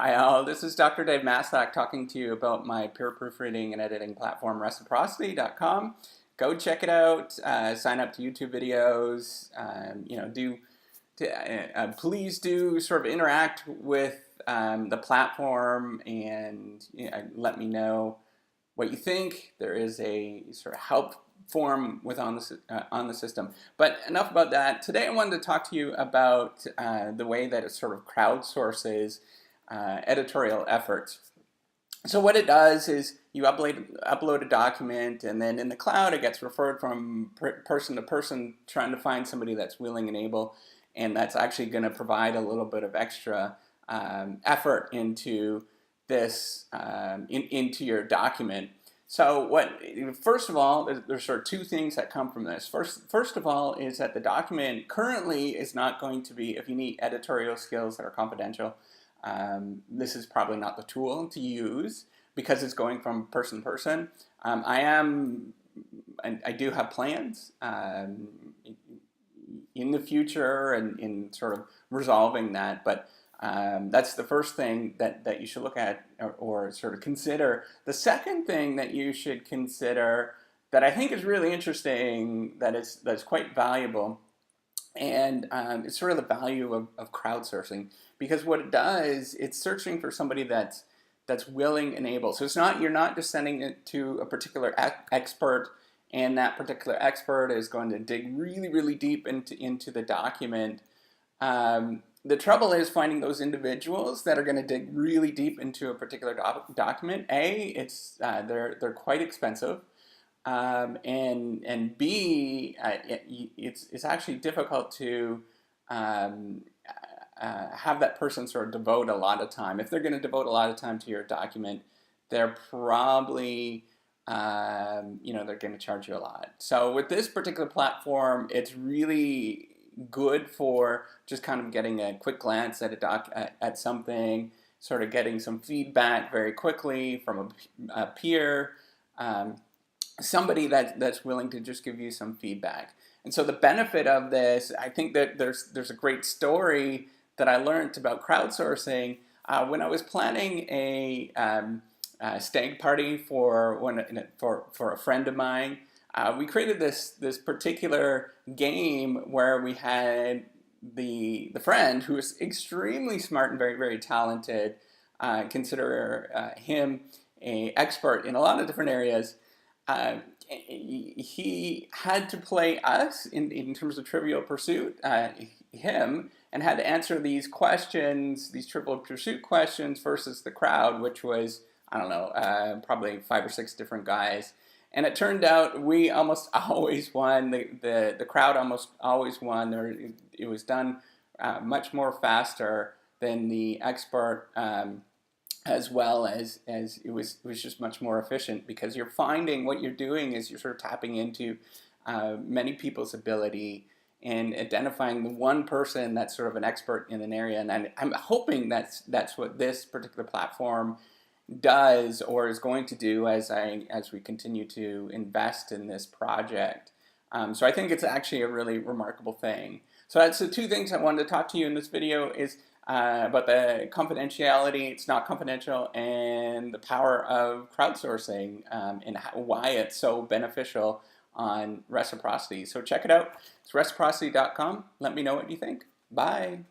Hi all, this is Dr. Dave Maslach talking to you about my peer proofreading and editing platform, reciprocity.com. Go check it out, sign up to YouTube videos, please do sort of interact with the platform and let me know what you think. There is a sort of help form on the system. But enough about that. Today I wanted to talk to you about the way that it sort of crowdsources editorial efforts. So what it does is you upload a document, and then in the cloud it gets referred from person to person, trying to find somebody that's willing and able, and that's actually going to provide a little bit of extra effort into this into your document. So first of all, there's sort of two things that come from this. First of all is that the document currently is not going to be, if you need editorial skills that are confidential, this is probably not the tool to use because it's going from person to person. I do have plans in the future and in sort of resolving that, but that's the first thing that you should look at or sort of consider. The second thing that you should consider that I think is really interesting, that's quite valuable, and it's sort of the value of crowdsourcing, because what it does, it's searching for somebody that's willing and able. So you're not just sending it to a particular expert, and that particular expert is going to dig really, really deep into the document. The trouble is finding those individuals that are going to dig really deep into a particular document. They're quite expensive, and B, it's actually difficult to have that person sort of devote a lot of time. If they're going to devote a lot of time to your document, they're probably they're going to charge you a lot. So with this particular platform, it's really good for just kind of getting a quick glance at something, sort of getting some feedback very quickly from a peer, somebody that's willing to just give you some feedback. And so the benefit of this, I think that there's a great story that I learned about crowdsourcing when I was planning a stag party for a friend of mine. We created this particular game where we had the friend, who was extremely smart and very, very talented. Consider him an expert in a lot of different areas. He had to play us in terms of Trivial Pursuit, and had to answer these questions, these Trivial Pursuit questions, versus the crowd, which was, I don't know, probably 5 or 6 different guys. And it turned out we almost always won. The crowd almost always won. It was done much more faster than the expert, as well as it was just much more efficient, because you're finding what you're doing is you're sort of tapping into many people's ability and identifying the one person that's sort of an expert in an area. And I'm hoping that's what this particular platform does, or is going to do, as we continue to invest in this project. So I think it's actually a really remarkable thing. So that's the two things I wanted to talk to you in this video, is about the confidentiality, it's not confidential, and the power of crowdsourcing, and why it's so beneficial on Reciprocity. So check it out. It's reciprocity.com. Let me know what you think. Bye.